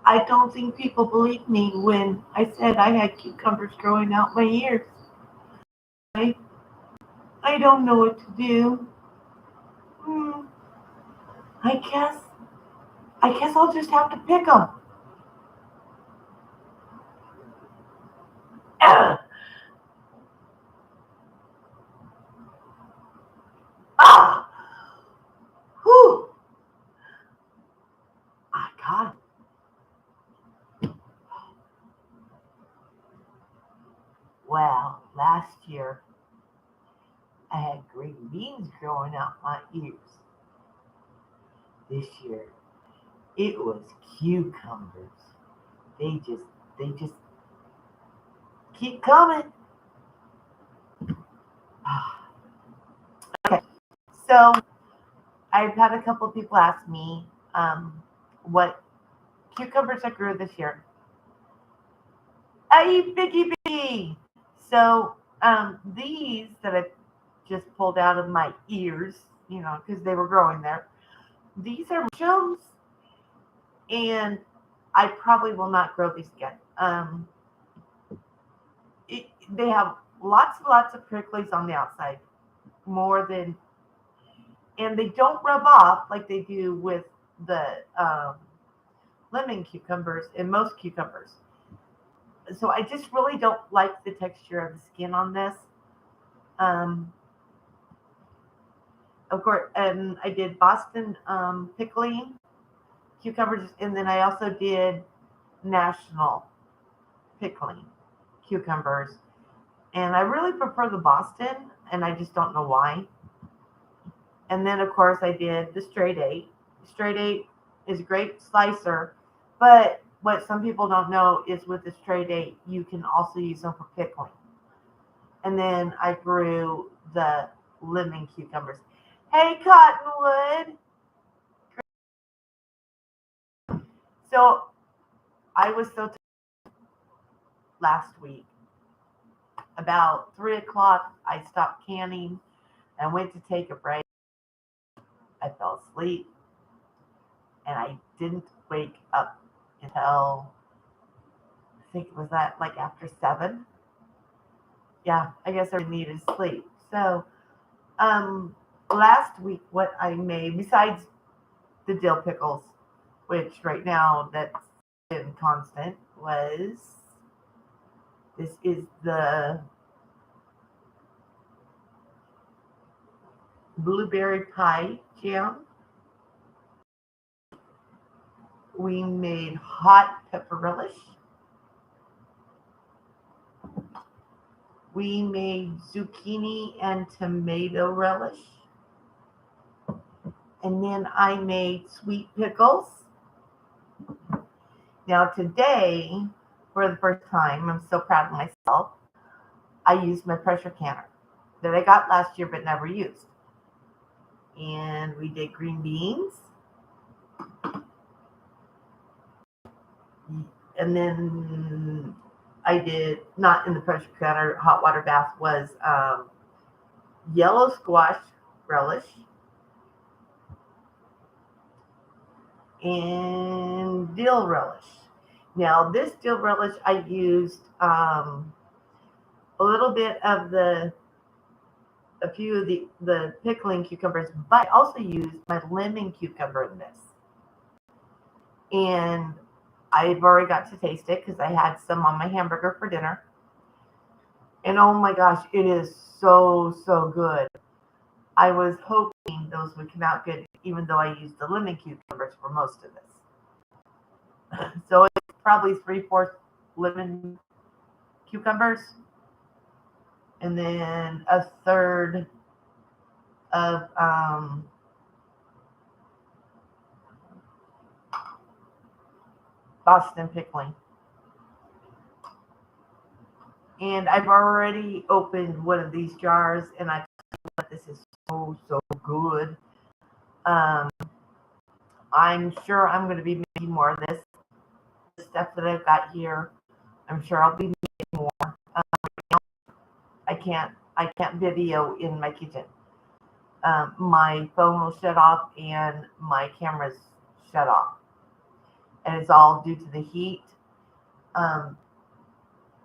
I don't think people believed me when I said I had cucumbers growing out my ears. I, I don't know what to do. Hmm, I guess I guess I'll just have to pick them. Ah! Whew! I got it. Well, last year I had green beans growing out my ears. This year it was cucumbers. They just keep coming. Okay, so I've had a couple of people ask me what cucumbers I grew this year. I eat biggie biggie. So these that I just pulled out of my ears, because they were growing there. These are mushrooms, and I probably will not grow these again. It, they have lots and lots of pricklies on the outside, more than, and they don't rub off like they do with the um, lemon cucumbers and most cucumbers. So I just really don't like the texture of the skin on this. Um, of course, and I did Boston pickling cucumbers, and then I also did national pickling cucumbers. And I really prefer the Boston, and I just don't know why. And then, of course, I did the straight eight. Straight eight is a great slicer, but what some people don't know is with the straight eight, you can also use them for pickling. And then I grew the lemon cucumbers. Hey, Cottonwood. So I was so last week. About 3 o'clock, I stopped canning and went to take a break. I fell asleep and I didn't wake up until I think it was that like after 7. Yeah, I guess I needed sleep. So um, last week, what I made besides the dill pickles, which right now that's been constant, was this is the blueberry pie jam. We made hot pepper relish. We made zucchini and tomato relish. And then I made sweet pickles. Now, today, for the first time, I'm so proud of myself, I used my pressure canner that I got last year but never used. And we did green beans. And then I did, not in the pressure canner, hot water bath, was yellow squash relish and dill relish. Now, this dill relish, I used a little bit of a few of the pickling cucumbers, but I also used my lemon cucumber in this. And I've already got to taste it because I had some on my hamburger for dinner. And oh my gosh, it is so, so good. I was hoping those would come out good, even though I used the lemon cucumbers for most of this. So it's probably 3/4 lemon cucumbers, and then a third of Boston pickling. And I've already opened one of these jars, and I thought this is so, so good. Um, I'm sure I'm going to be making more of this. The stuff that I've got here, I'm sure I'll be making more. I can't video in my kitchen. My phone will shut off and my camera's shut off. and it's all due to the heat. Um,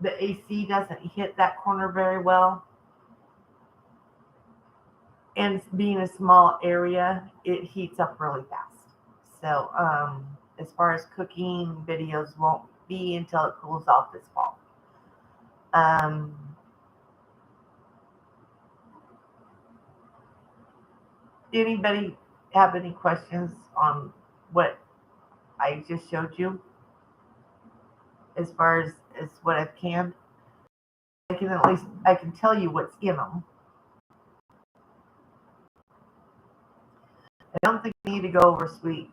the AC doesn't hit that corner very well, and being a small area, it heats up really fast. So, as far as cooking, videos won't be until it cools off this fall. Um, Anybody have any questions on what I just showed you as far as what I've canned? I can tell you what's in them. I don't think we need to go over sweet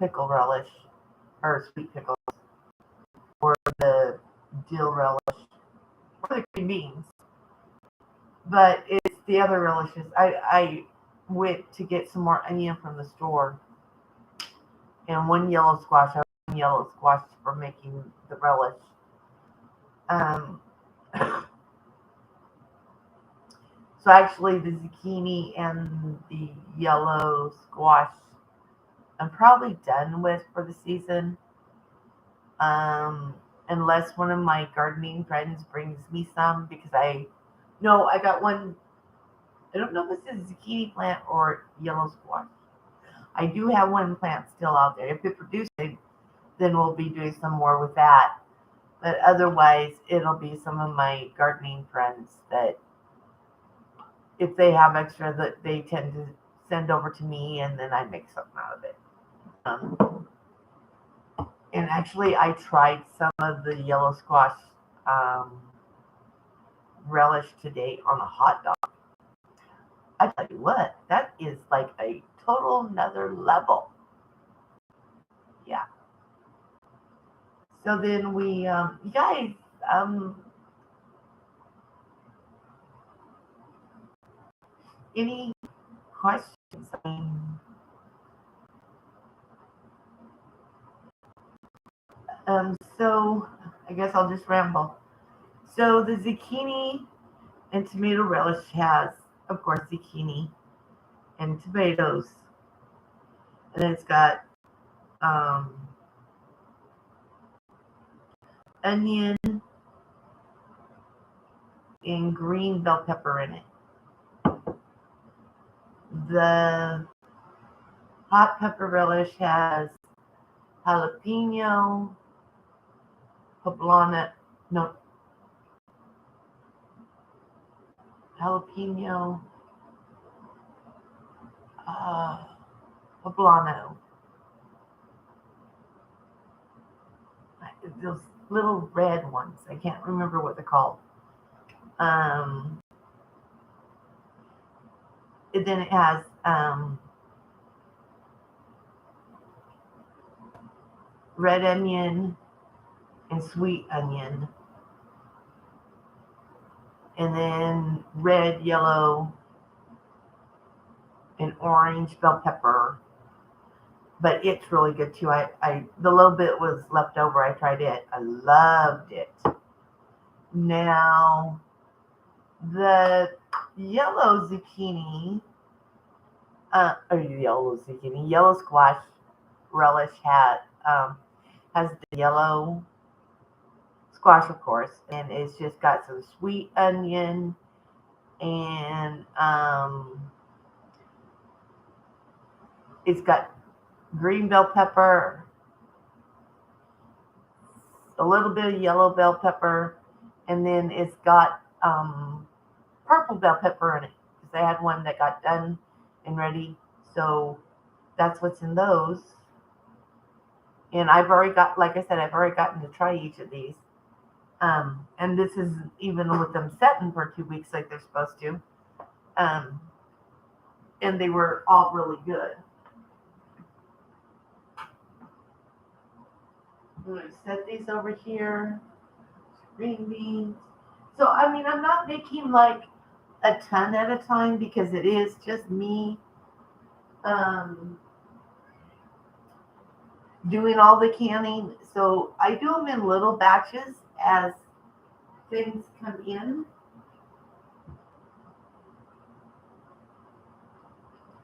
pickle relish or sweet pickles or the dill relish or the green beans, but it's the other relishes. I went to get some more onion from the store and one yellow squash. One yellow squash for making the relish. Um, so actually, the zucchini and the yellow squash, I'm probably done with for the season. Unless one of my gardening friends brings me some, because I got one. I don't know if it's a zucchini plant or yellow squash. I do have one plant still out there. If it produces, then we'll be doing some more with that. But otherwise, it'll be some of my gardening friends that, if they have extra, that they tend to send over to me, and then I make something out of it. And actually, I tried some of the yellow squash relish today on a hot dog. I tell you what, that is like a total another level. Yeah. So then we, you guys, any questions? So I guess I'll just ramble. So the zucchini and tomato relish has, of course, zucchini and tomatoes, and then it's got onion and green bell pepper in it. The hot pepper relish has jalapeno, poblano, no, jalapeno, poblano. Those little red ones. I can't remember what they're called. And then it has red onion and sweet onion, and then red, yellow, and orange bell pepper. But it's really good too. The little bit was left over. I tried it. I loved it. Now the yellow zucchini, yellow squash relish has the yellow squash, of course, and it's just got some sweet onion and it's got green bell pepper, a little bit of yellow bell pepper, and then it's got purple bell pepper in it because I had one that got done and ready. So that's what's in those. And I've already got, like I said, I've already gotten to try each of these. And this is even with them setting for 2 weeks like they're supposed to. And they were all really good. I'm going to set these over here. Green beans. So, I mean, I'm not making like a ton at a time because it is just me doing all the canning. So I do them in little batches as things come in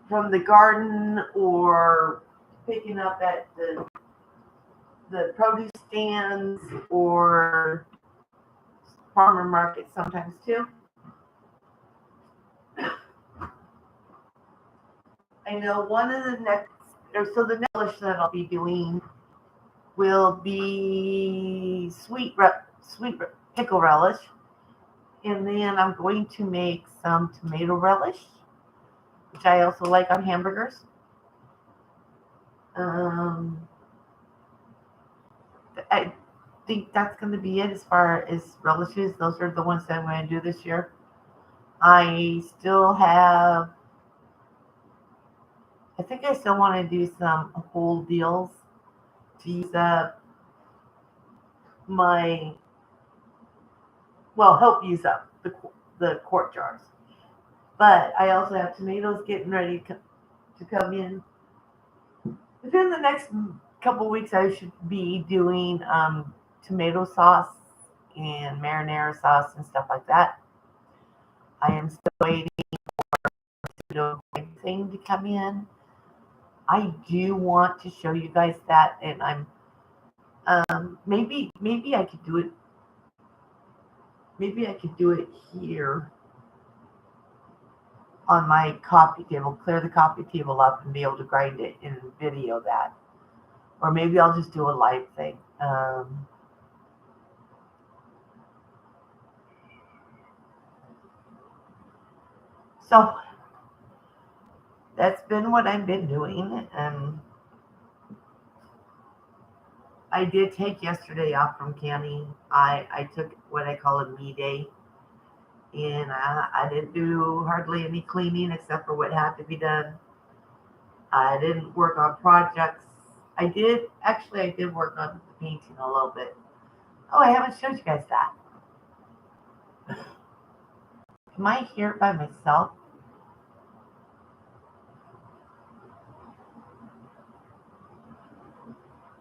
from the garden or picking up at the produce stands or farmer markets sometimes too. I know one of the next, so the next relish that I'll be doing will be sweet pickle relish, and then I'm going to make some tomato relish, which I also like on hamburgers. I think that's going to be it as far as relishes. Those are the ones that I'm going to do this year. I think I still want to do some whole deals to use up help use up the quart jars. But I also have tomatoes getting ready to come in. Within the next couple weeks, I should be doing tomato sauce and marinara sauce and stuff like that. I am still waiting for the thing to come in. I do want to show you guys that, and I'm maybe I could do it. Maybe I could do it here on my coffee table, clear the coffee table up and be able to grind it and video that. Or maybe I'll just do a live thing. So that's been what I've been doing. I did take yesterday off from canning. I took what I call a me day. And I didn't do hardly any cleaning except for what had to be done. I didn't work on projects. I did work on the painting a little bit. Oh, I haven't showed you guys that. Am I here by myself?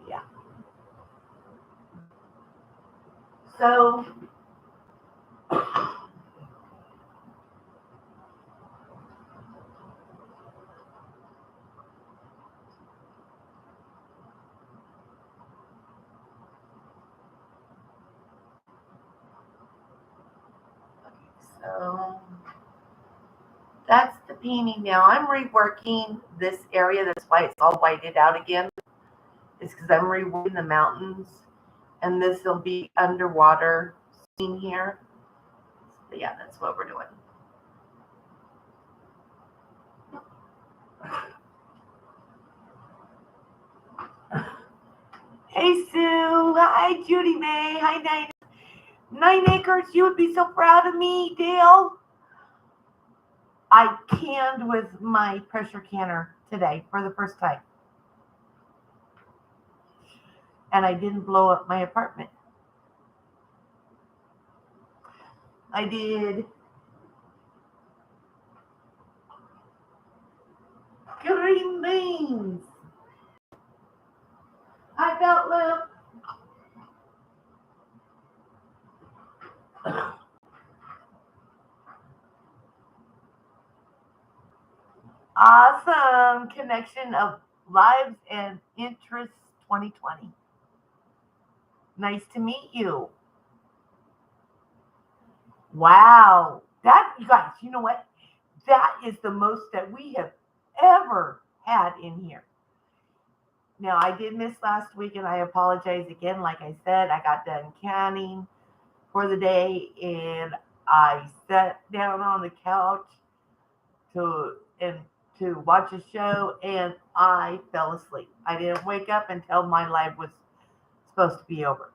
Yeah. So that's the painting now. I'm reworking this area. That's why it's all whited out again. It's because I'm reworking the mountains. And this will be underwater scene here. So yeah, that's what we're doing. Hey Sue. Hi Judy May. Hi 9 Acres. You would be so proud of me, Dale. I canned with my pressure canner today for the first time. And I didn't blow up my apartment. I did green beans. I felt love. Awesome connection of lives and interests 2020. Nice to meet you. Wow. That, you guys, you know what? That is the most that we have ever had in here. Now, I did miss last week, and I apologize again. Like I said, I got done canning for the day, and I sat down on the couch to watch a show, and I fell asleep. I didn't wake up until my live was supposed to be over.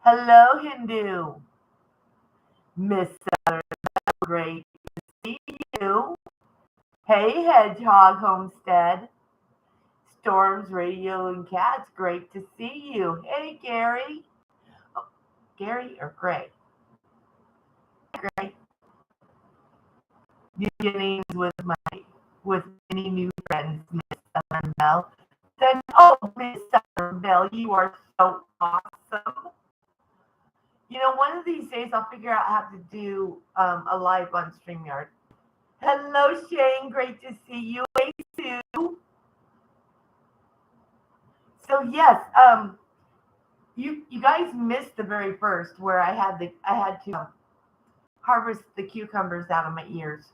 Hello, Hindu. Miss Southern, great to see you. Hey, Hedgehog Homestead. Storms, Radio, and Cats, great to see you. Hey, Gary. Oh, Gary or Gray? Gray. New beginnings with many new friends, Miss Southern Belle. Then, Miss Southern Belle, you are so awesome. You know, one of these days I'll figure out how to do a live on StreamYard. Hello, Shane. Great to see you. Hey, Sue. So So yes, you guys missed the very first where I had to harvest the cucumbers out of my ears.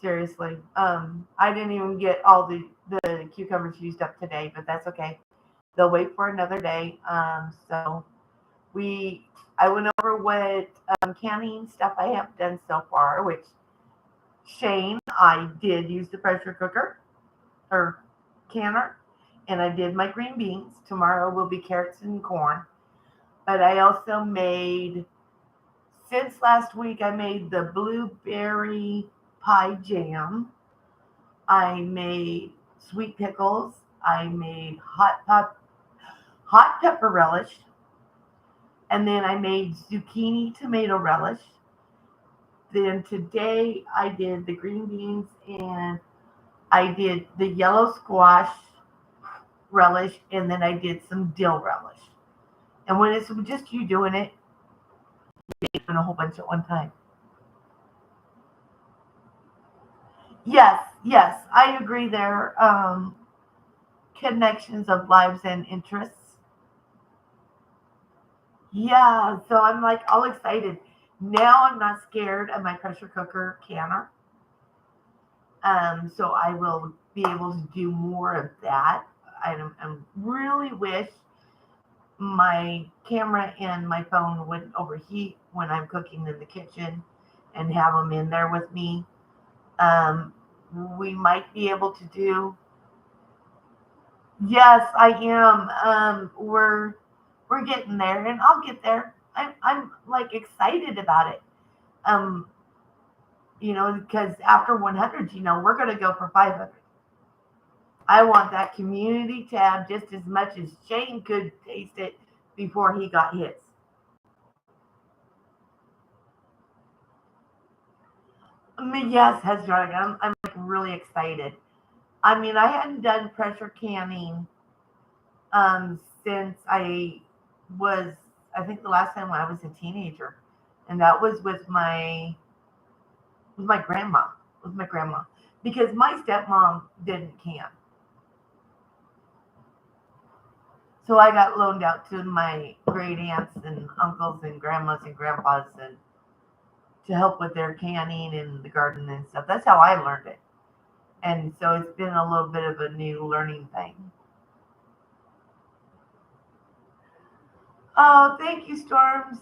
Seriously, I didn't even get all the cucumbers used up today, but that's okay. They'll wait for another day. So we I went over what canning stuff I have done so far, which Shane, I did use the pressure cooker or canner, and I did my green beans. Tomorrow will be carrots and corn. But I also made, since last week, I made the blueberry pie jam. I made sweet pickles. I made hot pepper relish. And then I made zucchini tomato relish. Then today I did the green beans and I did the yellow squash relish, and then I did some dill relish. And when it's just you doing it, you're doing a whole bunch at one time. Yes, yes, I agree there. Connections of lives and interests. Yeah, so I'm like all excited. Now I'm not scared of my pressure cooker canner. So I will be able to do more of that. I really wish my camera and my phone wouldn't overheat when I'm cooking in the kitchen and have them in there with me. Um, we might be able to do. Yes, I am. We're getting there, and I'll get there. I'm like excited about it. Um, because after 100, we're gonna go for 500. I want that community tab just as much as Shane could taste it before he got his. I mean, yes, Heads Dragon. I'm like really excited. I mean, I hadn't done pressure canning since was, I think the last time when I was a teenager, and that was with my grandma, with my grandma, because my stepmom didn't can, so I got loaned out to my great aunts and uncles and grandmas and grandpas and to help with their canning and the garden and stuff. That's how I learned it, and so it's been a little bit of a new learning thing. Oh, thank you, Storms.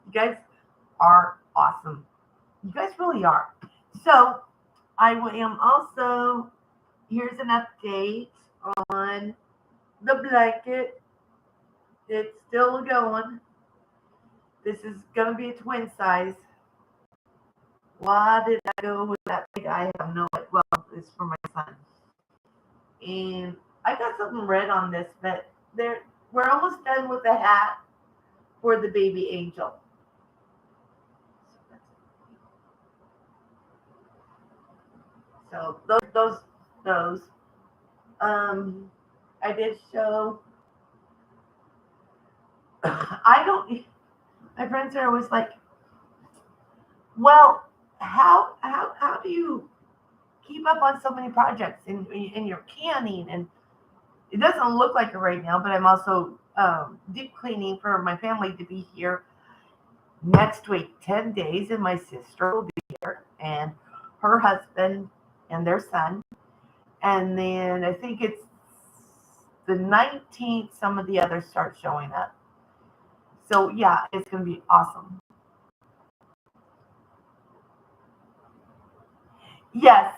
You guys are awesome. You guys really are. So I am also, here's an update on the blanket. It's still going. This is going to be a twin size. Why did I go with that big? I have no idea. Well, it's for my son. And I got something red on this, but we're almost done with the hat for the baby angel. So those. Um, I did show. I don't. My friends are always like, "Well, how do you keep up on so many projects in your canning?" And it doesn't look like it right now, but I'm also deep cleaning for my family to be here next week, 10 days, and my sister will be here, and her husband and their son, and then I think it's the 19th. Some of the others start showing up. So yeah, it's gonna be awesome. Yes,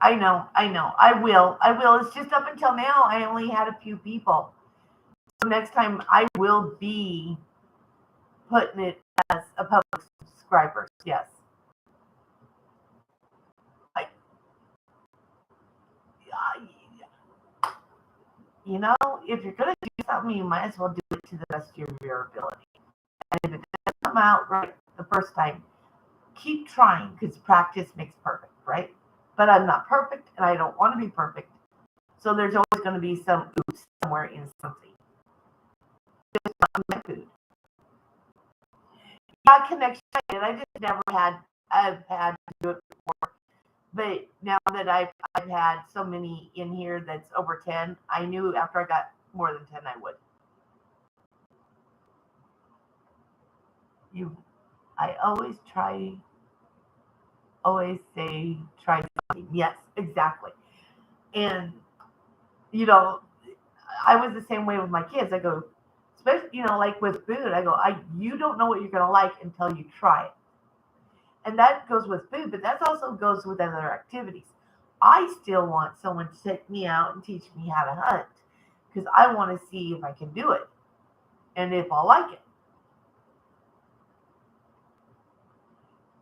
I know. I will. It's just up until now, I only had a few people. So next time, I will be putting it as a public subscriber. Yes. I, if you're gonna do something, you might as well do it to the best of your ability. And if it doesn't come out right the first time, keep trying because practice makes perfect, right? But I'm not perfect, and I don't want to be perfect. So there's always going to be some oops somewhere in something. Just not my food. Yeah, connection. And I just never had I've had to do it before. But now that I've had so many in here that's over 10, I knew after I got more than 10 I would. I always say try something. Yes, exactly. And I was the same way with my kids. I go, especially like with food, I go, you don't know what you're gonna like until you try it. And that goes with food, but that also goes with other activities. I still want someone to take me out and teach me how to hunt because I want to see if I can do it and if I'll like it.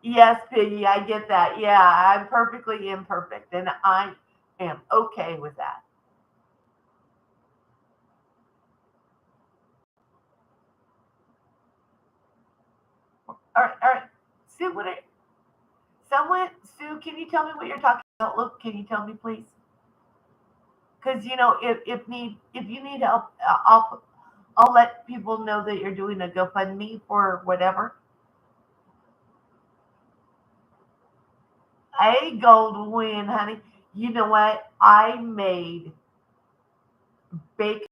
Yes, Piggy, I get that. Yeah, I'm perfectly imperfect, and I am okay with that. All right. Sue, Sue, can you tell me what you're talking about? Look, can you tell me, please? Because if you need help, I'll let people know that you're doing a GoFundMe for whatever. Hey, Goldwyn, honey. You know what? I made bacon.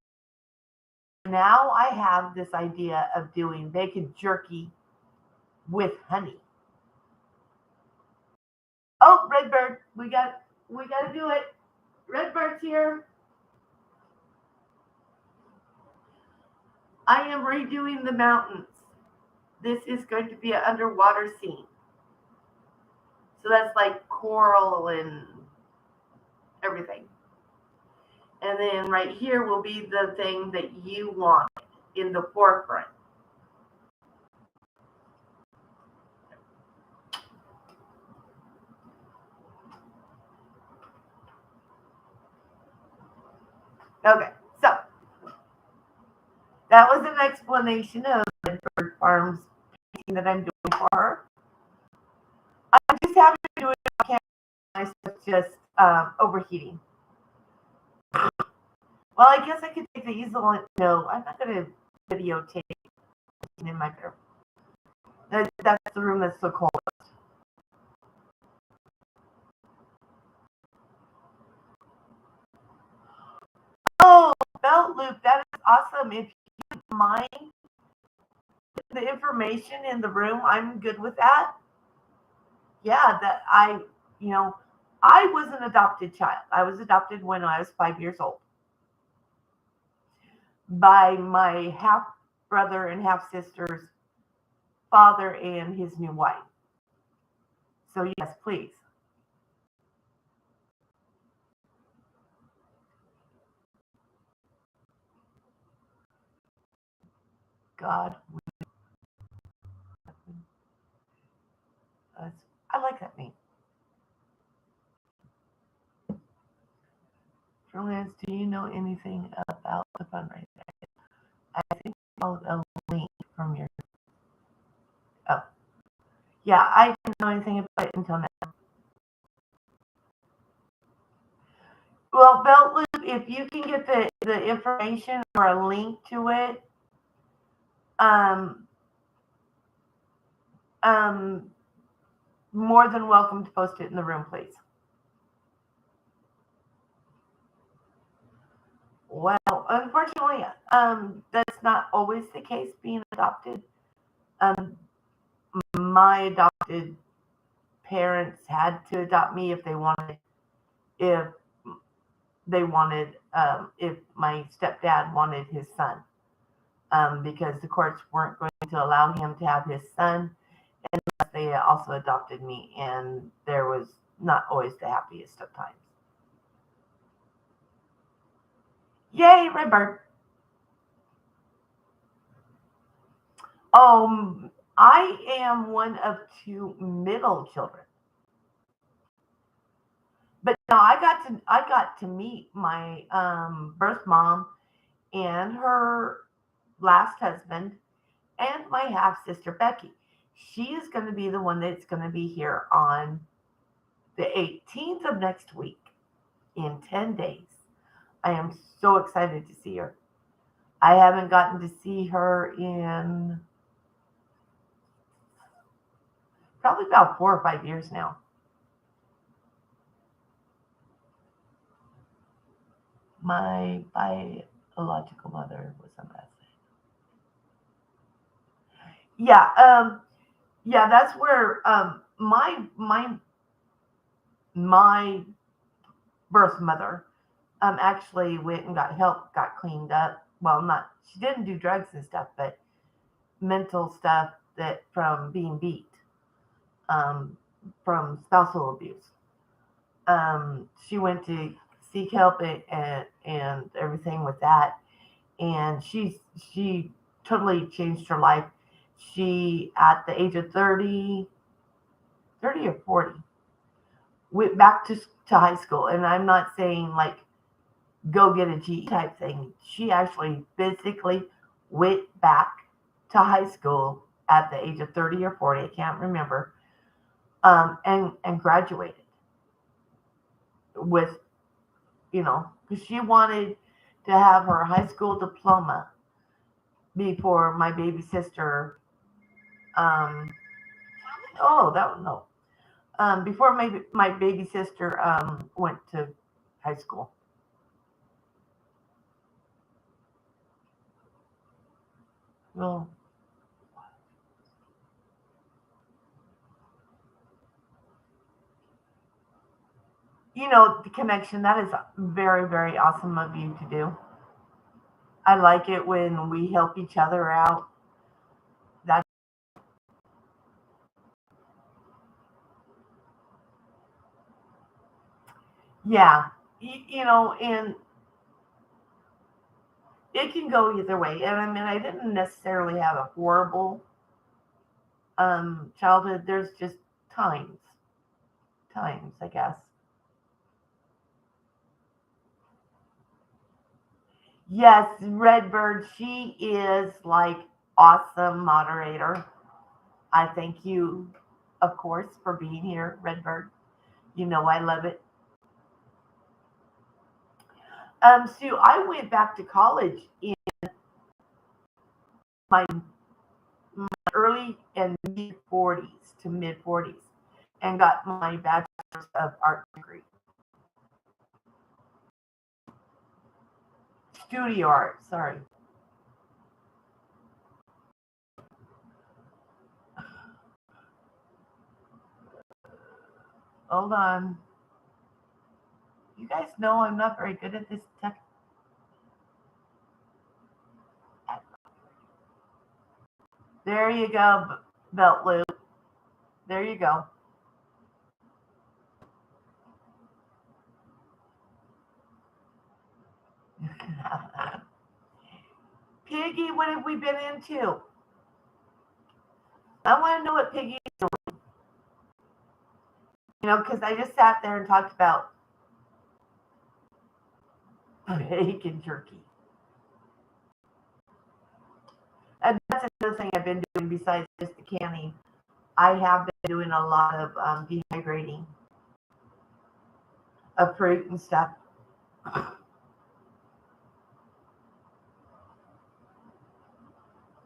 Now I have this idea of doing bacon jerky with honey. Oh, Redbird, we got to do it. Redbird's here. I am redoing the mountains. This is going to be an underwater scene. So that's like coral and everything. And then right here will be the thing that you want in the forefront. Okay, so that was an explanation of Redbird Farms painting that I'm doing for her. I'm just happy to do it on camera. My stuff's just overheating. Well, I guess I could take the easel and no, I'm not going to videotape in my bedroom. That's the room that's so cold. Oh, belt loop, that is awesome. If you mind the information in the room, I'm good with that. Yeah, I was an adopted child. I was adopted when I was 5 years old by my half brother and half sister's father and his new wife. So yes, please. God, I like that name. Freelance, do you know anything about the fundraiser? I think I'll a link from your. Oh, yeah, I didn't know anything about it until now. Well, Belt Loop, if you can get the information or a link to it, um, more than welcome to post it in the room, please. Well, unfortunately, that's not always the case being adopted. Um, my adopted parents had to adopt me if they wanted, if if my stepdad wanted his son, because the courts weren't going to allow him to have his son unless they also adopted me, and there was not always the happiest of times. Yay, Redbird! I am one of two middle children. But no, I got to meet my birth mom and her last husband and my half sister Becky. She is going to be the one that's going to be here on the 18th of next week in 10 days. I am so excited to see her. I haven't gotten to see her in probably about 4 or 5 years now. My biological mother was on that side. Yeah, yeah, that's where my birth mother actually went and got help, got cleaned up. Well, not she didn't do drugs and stuff, but mental stuff that from being beat, um, from spousal abuse. She went to seek help and everything with that, and she totally changed her life. She at the age of 30 or 40 went back to high school, and I'm not saying like go get a GE type thing. She actually physically went back to high school at the age of 30 or 40, I can't remember, and graduated with, because she wanted to have her high school diploma before my baby sister, um, oh, that no, before my baby sister went to high school. Well, the connection, that is very, very awesome of you to do. I like it when we help each other out. That, yeah, and it can go either way. And I mean, I didn't necessarily have a horrible childhood. There's just times, times, I guess. Yes, Redbird, she is like awesome moderator. I thank you, of course, for being here, Redbird. You know I love it. Sue, I went back to college in my early and mid 40s to mid 40s and got my bachelor's of art degree. Studio art, sorry. Hold on. You guys know I'm not very good at this tech. There you go, belt loop. There you go. Piggy, what have we been into? I want to know what Piggy, because I just sat there and talked about bacon jerky. And that's another thing I've been doing besides just the canning. I have been doing a lot of dehydrating of fruit and stuff.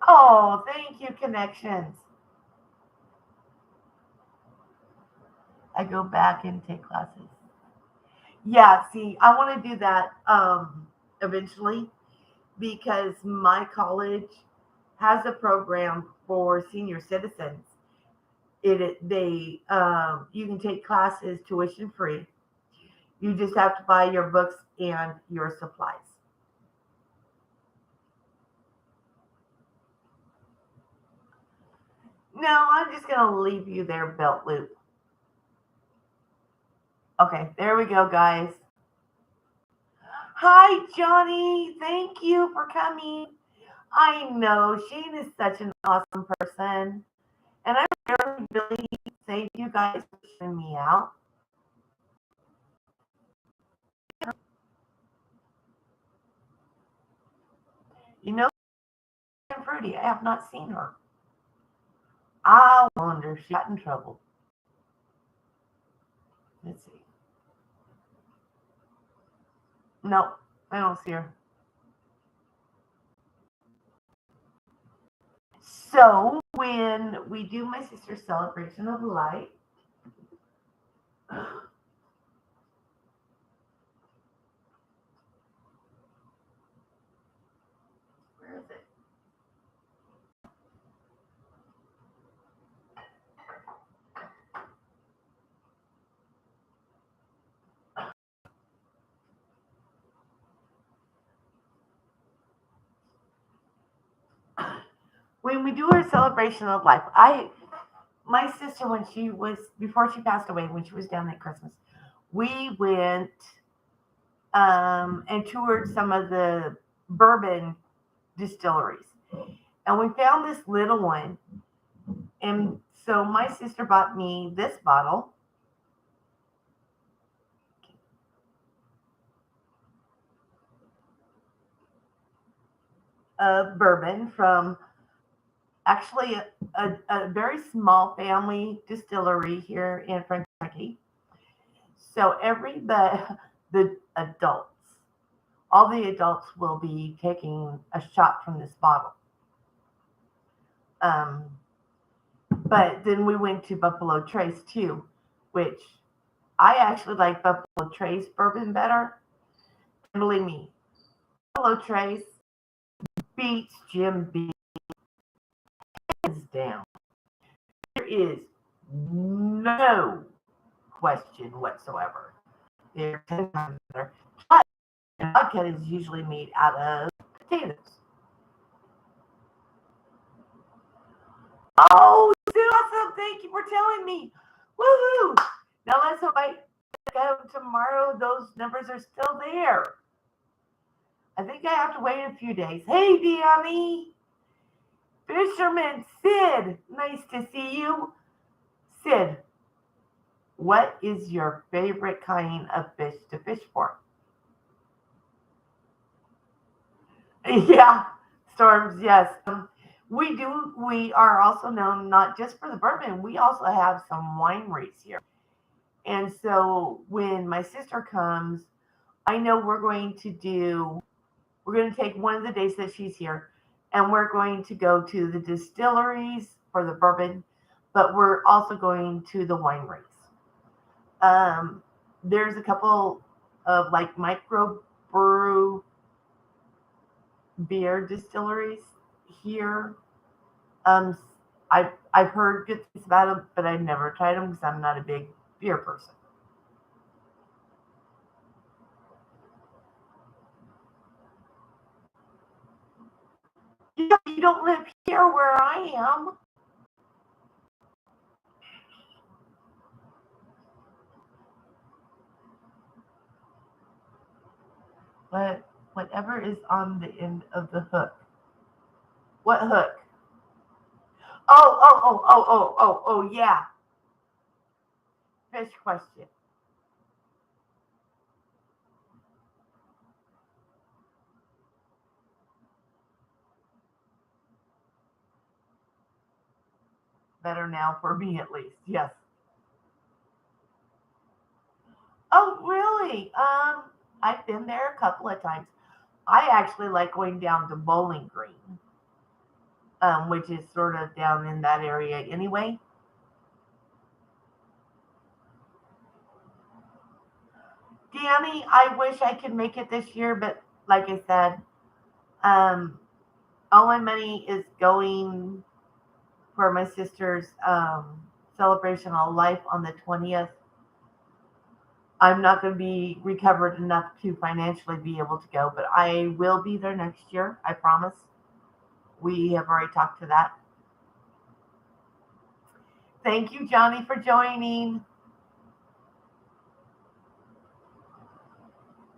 Oh, thank you, connections. I go back and take classes. Yeah, see, I want to do that eventually because my college has a program for senior citizens. They you can take classes tuition free. You just have to buy your books and your supplies. No, I'm just gonna leave you there, belt loop. Okay, there we go, guys. Hi, Johnny. Thank you for coming. I know Shane is such an awesome person, and I really, really thank you guys for showing me out. You know, Fruity, I have not seen her. I wonder if she got in trouble. Let's see. No, I don't see her. So when we do my sister's celebration of life, where is it? When we do our celebration of life, my sister, when she was before she passed away, when she was down at Christmas, we went and toured some of the bourbon distilleries, and we found this little one, and so my sister bought me this bottle of bourbon from actually a very small family distillery here in Kentucky. So the adults, all the adults will be taking a shot from this bottle. Um, but then we went to Buffalo Trace too, which I actually like Buffalo Trace bourbon better. And believe me, Buffalo Trace beats Jim Beam hands down. There is no question whatsoever. They're 10 times better. But vodka is usually made out of potatoes. Oh, awesome! Thank you for telling me. Woohoo! Now let's hope I go tomorrow. Those numbers are still there. I think I have to wait a few days. Hey, Deannie. Fisherman Sid, nice to see you. Sid, what is your favorite kind of fish to fish for? Yeah, storms, yes. We are also known not just for the bourbon, we also have some wineries here. And so when my sister comes, I know we're going to take one of the days that she's here and we're going to go to the distilleries for the bourbon, but we're also going to the wineries. There's a couple of like micro brew beer distilleries here. Um, I've heard good things about them, but I've never tried them because I'm not a big beer person. You don't live here where I am. But whatever is on the end of the hook. What hook? Oh, yeah. Fish question. Better now for me at least. Yes. Oh, really? I've been there a couple of times. I actually like going down to Bowling Green, which is sort of down in that area anyway. Danny, I wish I could make it this year, but like I said, um, all my money is going for my sister's celebration of life on the 20th. I'm not going to be recovered enough to financially be able to go, but I will be there next year. I promise. We have already talked to that. Thank you, Johnny, for joining.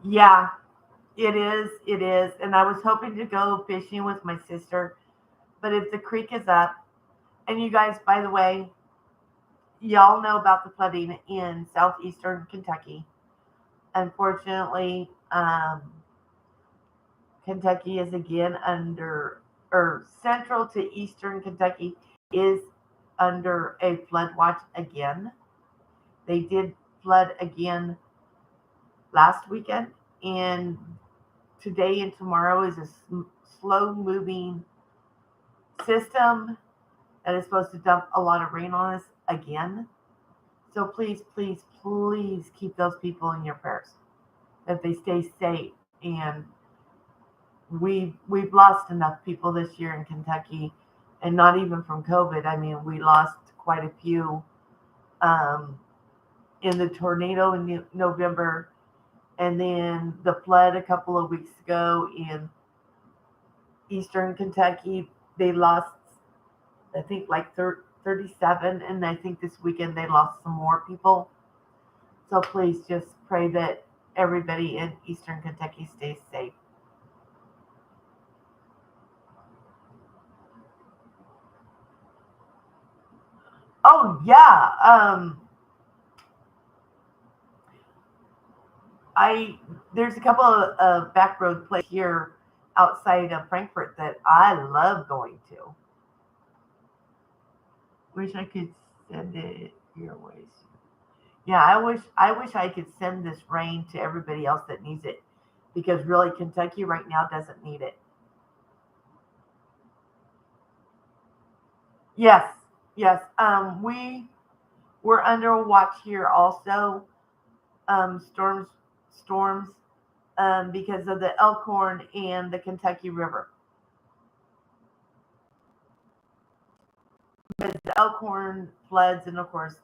Yeah, it is. It is. And I was hoping to go fishing with my sister, but if the creek is up, and you guys, by the way, y'all know about the flooding in southeastern Kentucky. Unfortunately, Kentucky is again under, or central to eastern Kentucky is under a flood watch again. They did flood again last weekend, and today and tomorrow is a slow moving system. that is supposed to dump a lot of rain on us again. So please, please, please keep those people in your prayers, that they stay safe. And we've lost enough people this year in Kentucky, and not even from COVID. I mean, we lost quite a few um, in the tornado in November, and then the flood a couple of weeks ago in eastern Kentucky. They lost, I think, like 37, and I think this weekend they lost some more people. So please just pray that everybody in eastern Kentucky stays safe. Oh yeah, I there's a couple of back road places here outside of Frankfurt that I love going to. Wish I could send it your ways. Yeah, I wish I could send this rain to everybody else that needs it, because really Kentucky right now doesn't need it. Yes, yes. We're under watch here also. Storms because of the Elkhorn and the Kentucky River. Because the Elkhorn floods, and of course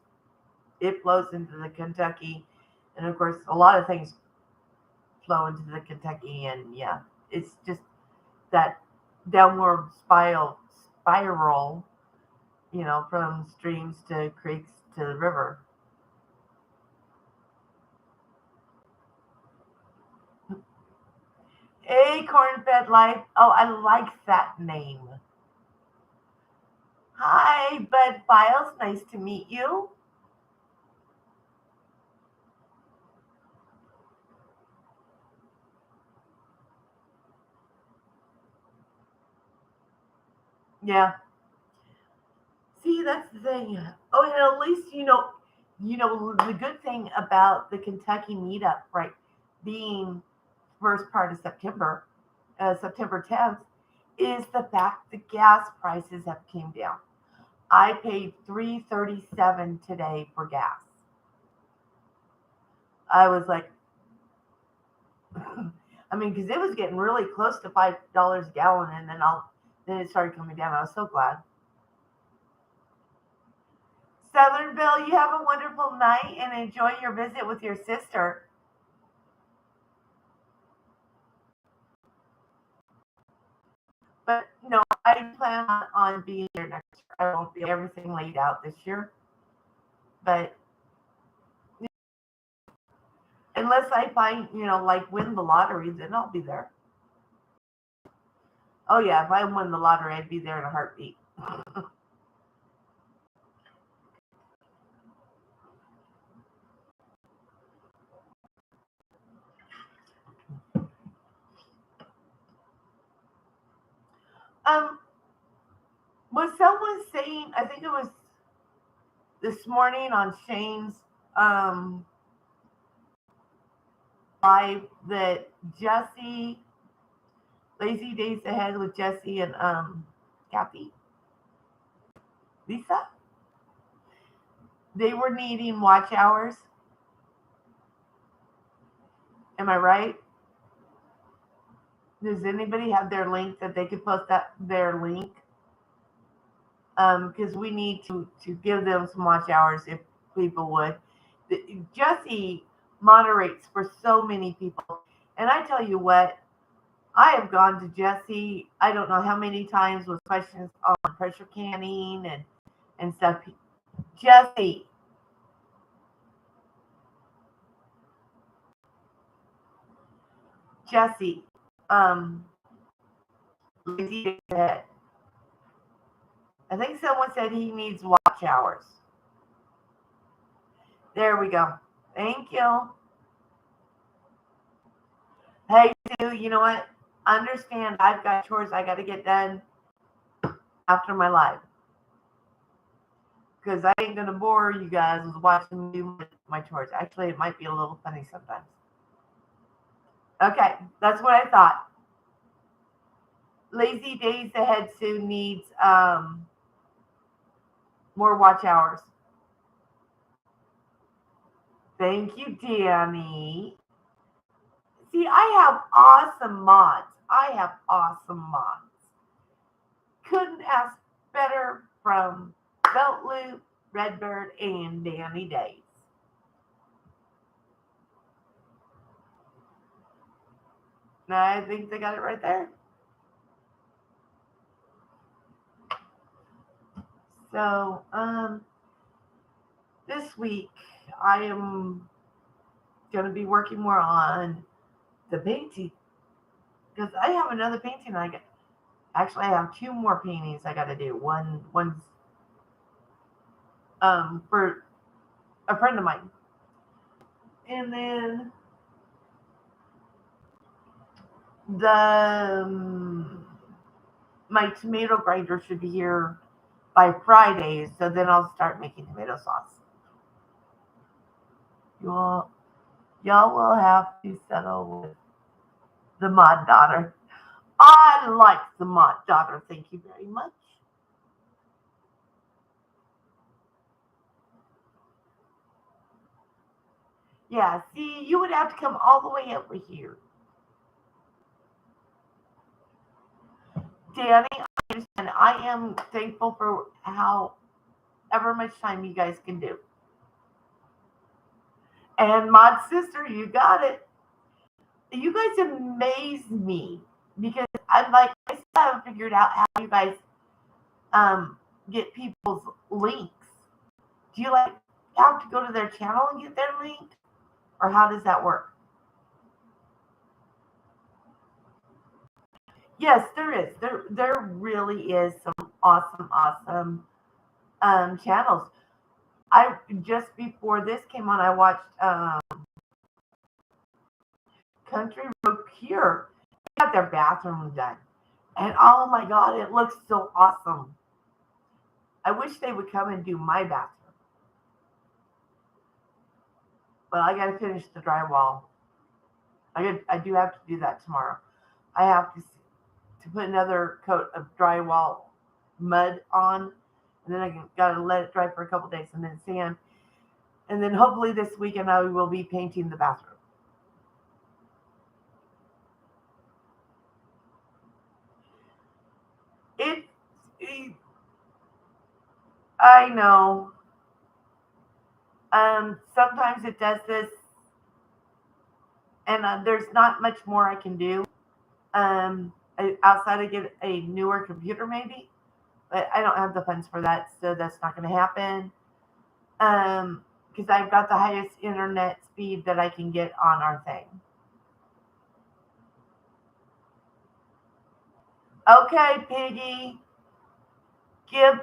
it flows into the Kentucky, and of course a lot of things flow into the Kentucky, and yeah, it's just that downward spiral, from streams to creeks to the river. Hey, corn-fed life. Oh, I like that name. Hi, Bud Files. Nice to meet you. Yeah. See, that's the thing. Oh, and at least the good thing about the Kentucky meetup, right, being first part of September, September 10th, is the fact the gas prices have came down. I paid 3.37 today for gas. I was like, I mean, because it was getting really close to $5 a gallon, and then it started coming down. I was so glad. Southern Belle, you have a wonderful night and enjoy your visit with your sister. But no, I plan on being there next year. I won't be everything laid out this year, but unless I find, like win the lottery, then I'll be there. Oh yeah, if I win the lottery, I'd be there in a heartbeat. um, was someone saying? I think it was this morning on Shane's um live that Jesse, Lazy Days Ahead with Jesse and Kathy, Lisa, they were needing watch hours. Am I right? Does anybody have their link that they could post that their link? Because we need to give them some watch hours if people would. Jesse moderates for so many people, and I tell you what, I have gone to Jesse. I don't know how many times with questions on pressure canning and stuff. Jesse, Jesse, um, Lazy said, I think someone said he needs watch hours. There we go. Thank you. Hey, Sue, you know what? Understand I've got chores I got to get done after my live, because I ain't going to bore you guys with watching me do my chores. Actually, it might be a little funny sometimes. Okay, that's what I thought. Lazy Days Ahead Sue needs More watch hours. Thank you, Danny. See, I have awesome mods. I have awesome mods. Couldn't ask better from Belt Loop, Redbird, and Danny Days. I think they got it right there. So, this week I am going to be working more on the painting because I have another painting I got. Actually, I have two more paintings I got to do. One's for a friend of mine, and then the my tomato grinder should be here by Friday, so then I'll start making tomato sauce. You all, y'all will have to settle with the mod daughter. I like the mod daughter. Thank you very much. Yeah, see, you would have to come all the way over here. Danny, I understand. I am thankful for however much time you guys can do. And Mod Sister, you got it. You guys amaze me because I'm like, I still haven't figured out how you guys um, get people's links. Do you like have to go to their channel and get their link? Or how does that work? Yes, there is. There really is some awesome channels. I just before this came on, I watched Country Road Pure. They got their bathroom done, and oh my god, it looks so awesome. I wish they would come and do my bathroom. But I got to finish the drywall. I do have to do that tomorrow. I have to put another coat of drywall mud on, and then I got to let it dry for a couple days, and then sand, and then hopefully this weekend I will be painting the bathroom. It, it I know. Sometimes it does this, and there's not much more I can do. Outside of get a newer computer maybe, but I don't have the funds for that, so that's not going to happen. Because I've got the highest internet speed that I can get on our thing. Okay, Piggy, give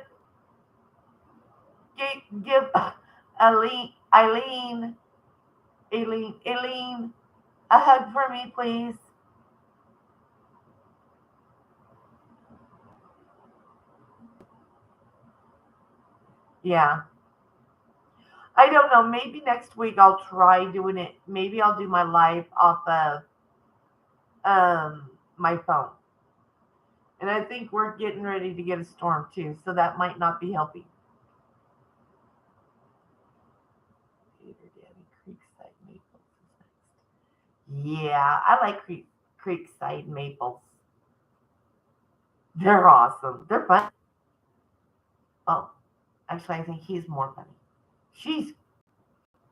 give Eileen, a hug for me, please. Yeah. I don't know. Maybe next week I'll try doing it. Maybe I'll do my live off of my phone. And I think we're getting ready to get a storm too, so that might not be helping. Creekside Maples is next. Yeah, I like Creekside Maples. They're awesome. They're fun. Oh, actually, I think he's more funny. She's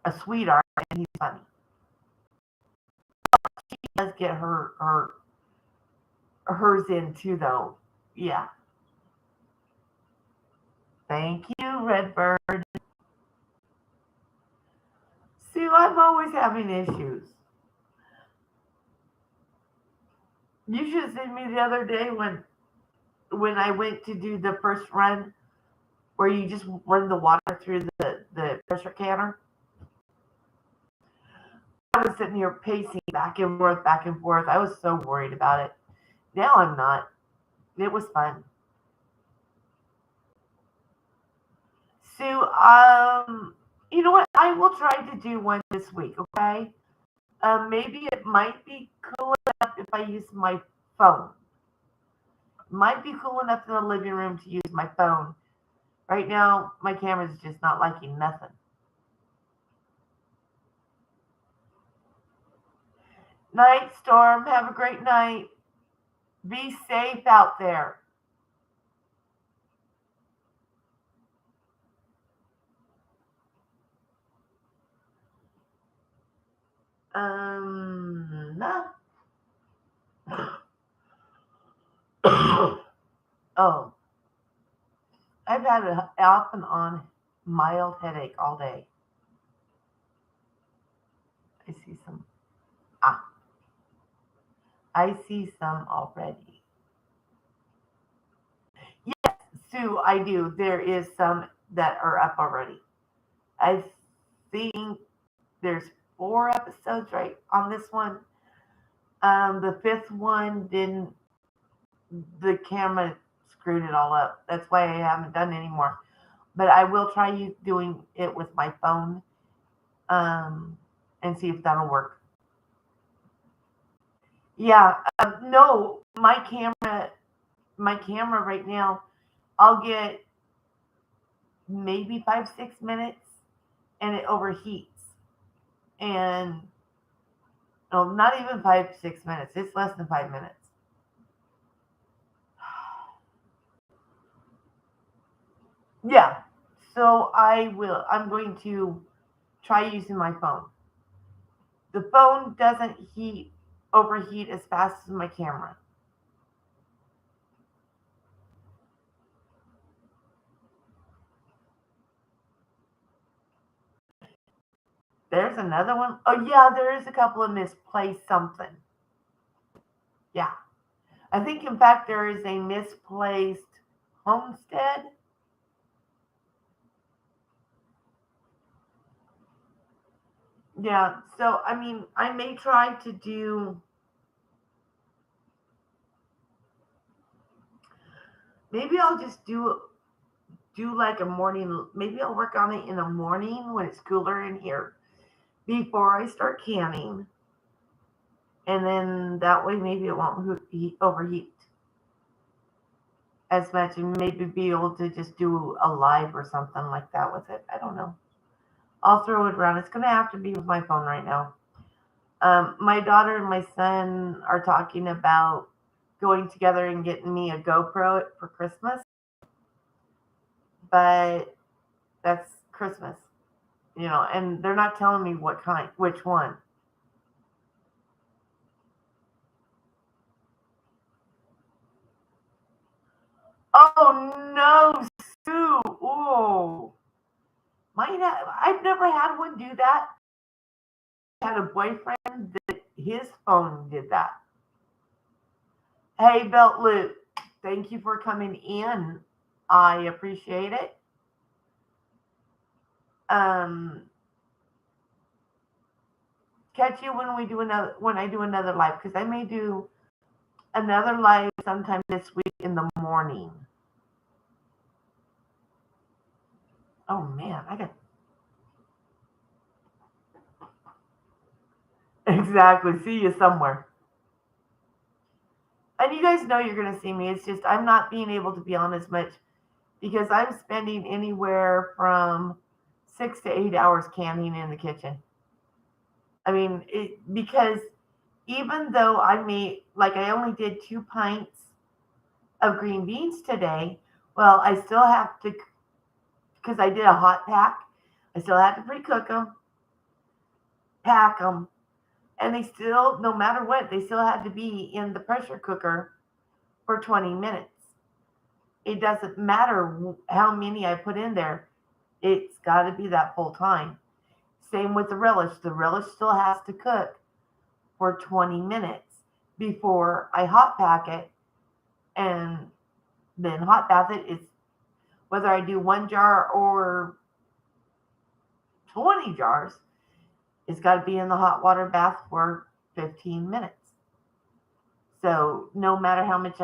a sweetheart and he's funny. She does get hers in too, though. Yeah. Thank you, Redbird. See, I'm always having issues. You should have seen me the other day when I went to do the first run where you just run the water through the pressure canner. I was sitting here pacing back and forth, back and forth. I was so worried about it. Now I'm not. It was fun. Sue, you know what? I will try to do one this week, okay? Maybe it might be cool enough if I use my phone. Might be cool enough in the living room to use my phone Right now, my camera's just not liking nothing. Night, Storm. Have a great night. Be safe out there. No. Oh, I've had an off and on mild headache all day. I see some. Ah, I see some already. Yes, Sue, I do. There is some that are up already. I think there's 4 episodes right on this one. The fifth one didn't. The camera screwed it all up. That's why I haven't done any more. But I will try doing it with my phone, um, and see if that'll work. Yeah, no, my camera right now, I'll get maybe 5, 6 minutes, and it overheats. And no, not even 5, 6 minutes. It's less than 5 minutes. Yeah. So I will. I'm going to try using my phone. The phone doesn't overheat as fast as my camera. There's another one. Oh yeah, there is a couple of misplaced something. Yeah. I think in fact there is a misplaced homestead. Yeah. So I mean, I may try to do. Maybe I'll just do like a morning. Maybe I'll work on it in the morning when it's cooler in here before I start canning, and then that way maybe it won't overheat as much, and maybe be able to just do a live or something like that with it. I don't know. I'll throw it around. It's gonna have to be with my phone right now. My daughter and my son are talking about going together and getting me a GoPro for Christmas, but that's Christmas, and they're not telling me what kind, which one. Oh no, Sue! Oh, I've never had one do that. I had a boyfriend that his phone did that. Hey, Belt Loop, thank you for coming in. I appreciate it. Um, Catch you when I do another live, because I may do another live sometime this week in the morning. Oh man, I got exactly see you somewhere. And you guys know you're gonna see me. It's just I'm not being able to be on as much because I'm spending anywhere from 6 to 8 hours canning in the kitchen. I mean, because even though I only did 2 pints of green beans today, well, I still have to, because I did a hot pack, I still had to pre-cook them, pack them, and they still, no matter what, they still had to be in the pressure cooker for 20 minutes. It doesn't matter how many I put in there, it's got to be that full time. Same with the relish. The relish still has to cook for 20 minutes before I hot pack it and then hot bath it. Is whether I do 1 jar or 20 jars, it's got to be in the hot water bath for 15 minutes. So no matter how much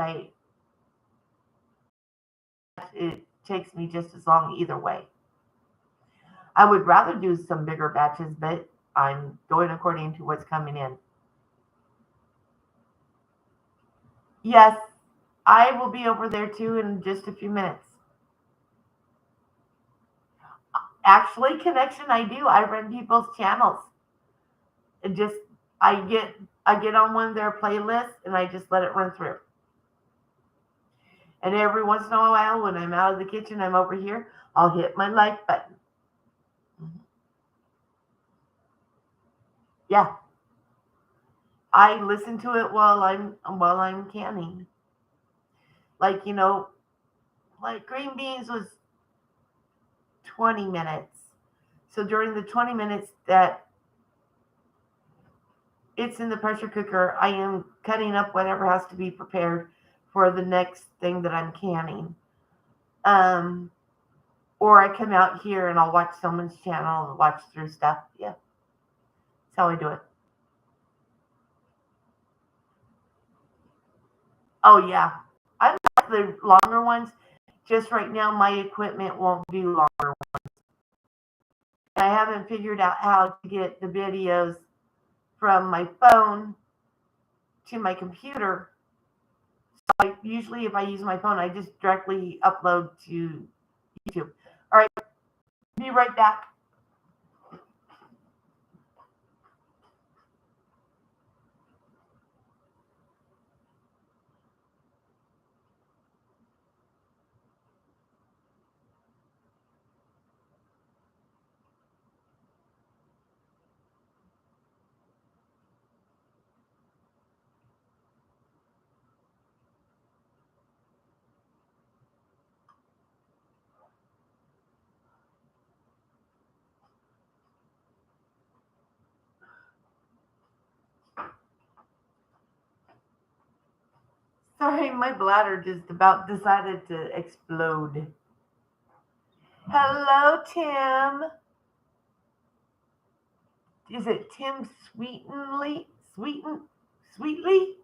it takes me just as long either way. I would rather do some bigger batches, but I'm going according to what's coming in. Yes, I will be over there too in just a few minutes. Actually, connection, I do. I run people's channels. It just I get I get on one of their playlists and I just let it run through. And every once in a while, when I'm out of the kitchen, I'm over here, I'll hit my like button. Mhm. Yeah, I listen to it while I'm canning. Like like green beans was 20 minutes. So during the 20 minutes that it's in the pressure cooker, I am cutting up whatever has to be prepared for the next thing that I'm canning. Um, or I come out here and I'll watch someone's channel and watch through stuff. Yeah, that's how I do it. Oh yeah, I like the longer ones. Just right now, my equipment won't do longer. I haven't figured out how to get the videos from my phone to my computer. Usually, if I use my phone, I just directly upload to YouTube. All right, be right back. Sorry, my bladder just about decided to explode. Hello, Tim. Is it Tim Sweetenly? Sweetly? Sweetly?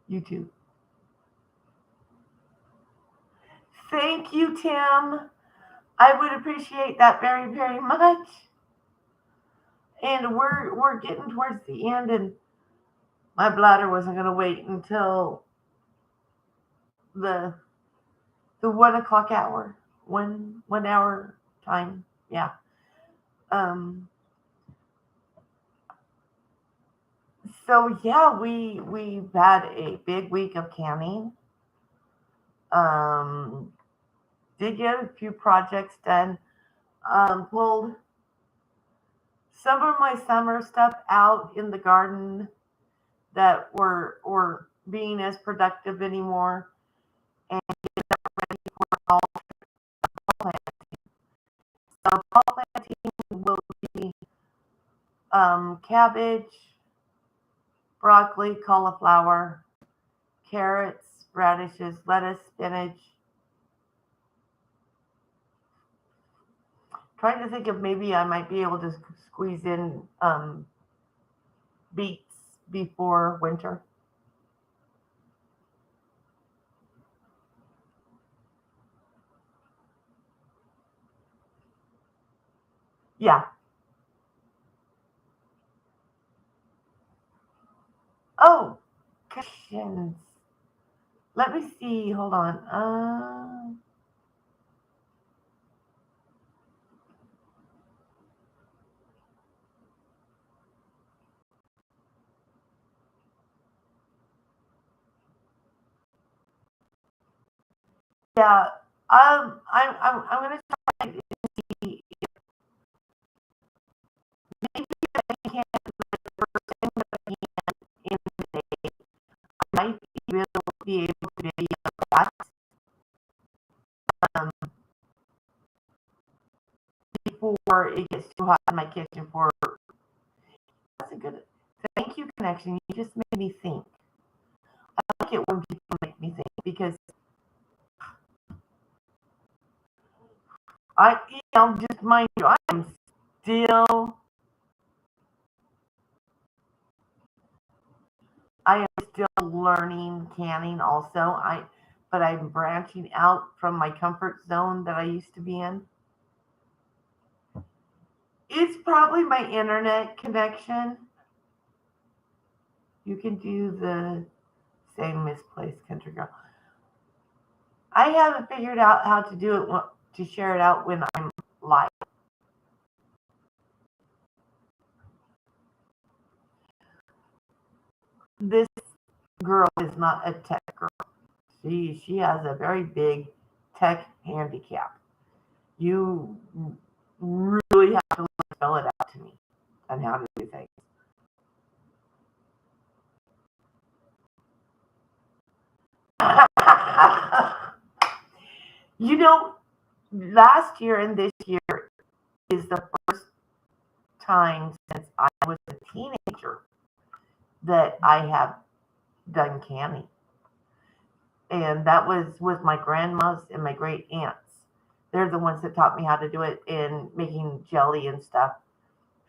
YouTube. Thank you, Tim. I would appreciate that very, very much. And we're getting towards the end, and my bladder wasn't going to wait until the the 1 o'clock hour, one hour time. Yeah. Um. So yeah, we've had a big week of canning. Um. Did get a few projects done. Pulled some of my summer stuff out in the garden that were being as productive anymore, and all plant. So fall planting will be cabbage, broccoli, cauliflower, carrots, radishes, lettuce, spinach. Trying to think if maybe I might be able to squeeze in beets before winter. Yeah. Oh, questions. Let me see. Hold on. Yeah. I'm gonna try to see maybe I can in the day. I might be able to video that um, before it gets too hot in my kitchen. For that's a good. Thank you, connection. You just made me think. I like it when people make me think because just mind you, I am still, I am still learning canning. Also, but I'm branching out from my comfort zone that I used to be in. It's probably my internet connection. You can do the same misplaced country girl. I haven't figured out how to do it to share it out when I'm live. This girl is not a tech girl. She has a very big tech handicap. You really have to spell it out to me on how to do things. You know, last year and this year is the first time since I was a teenager that I have done canning. And that was with my grandmas and my great aunts. They're the ones that taught me how to do it in making jelly and stuff.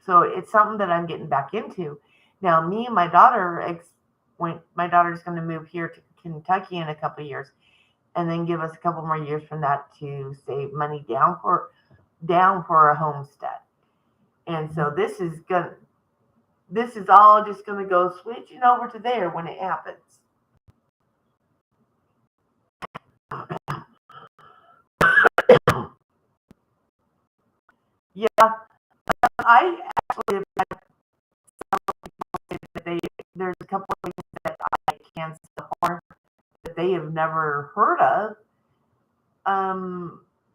So it's something that I'm getting back into. Now, me and my daughter, my daughter's going to move here to Kentucky in a couple of years, and then give us a couple more years from that to save money down for a homestead. And so this is all just gonna go switching over to there when it happens. Yeah, I actually have had that there's a couple of things that I can support that they have never heard of.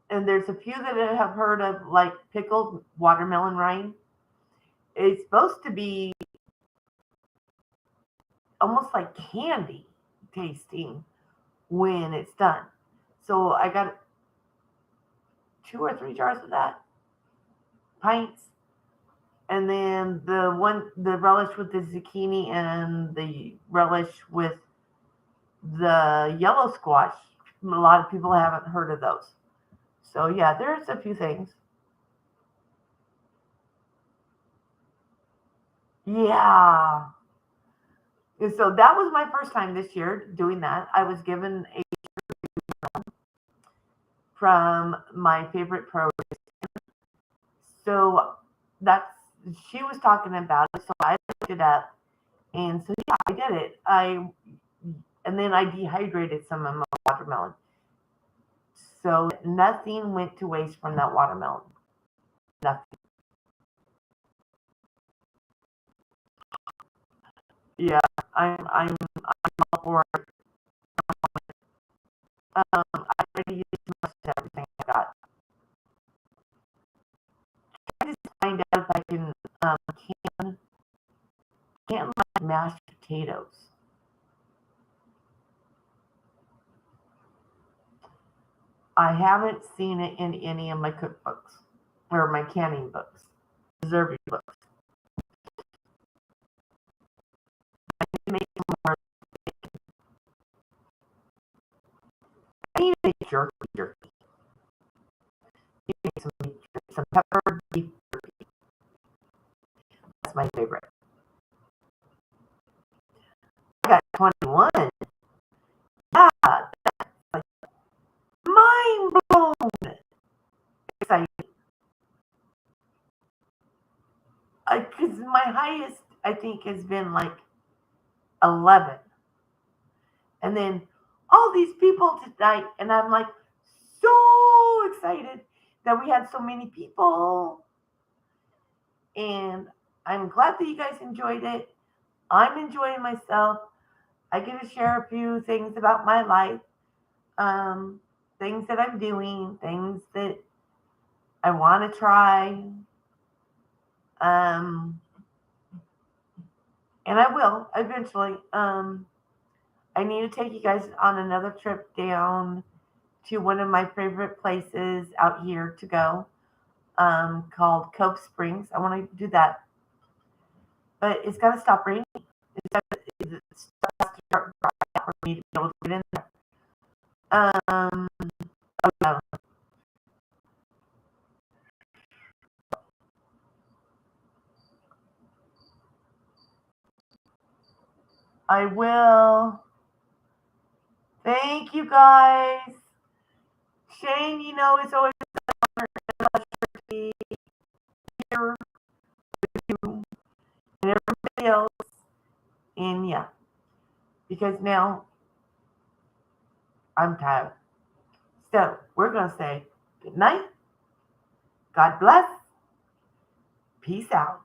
And there's a few that I have heard of, like pickled watermelon rind. It's supposed to be almost like candy tasting when it's done. So I got 2 or 3 jars of that, pints, and then the relish with the zucchini and the relish with the yellow squash. A lot of people haven't heard of those. So yeah, there's a few things. Yeah. And so that was my first time this year doing that. I was given a from my favorite pro. So that's she was talking about it. So I looked it up, and so yeah, I did it. And then I dehydrated some of my watermelon. So nothing went to waste from that watermelon. Nothing. Yeah, I'm all for it. I already used most of everything I got. I just find out if I can can my mashed potatoes. I haven't seen it in any of my cookbooks or my canning books, preserving books. I make more. I need to make jerky. You make some pepper beef jerky. That's my favorite. I got 21. Yeah, like mind blown. Excited. Because my highest, I think, has been like 11. And then all these people tonight, and I'm like so excited that we had so many people. And I'm glad that you guys enjoyed it. I'm enjoying myself. I get to share a few things about my life, um, things that I'm doing, things that I want to try. Um, and I will eventually. I need to take you guys on another trip down to one of my favorite places out here to go, called Cove Springs. I want to do that, but it's got to stop raining. It's got to start drying for me to be able to get in there. Um, oh yeah, I will. Thank you guys. Shane, it's always an honor and a pleasure to be here with you and everybody else. And yeah, because now I'm tired. So we're going to say good night. God bless. Peace out.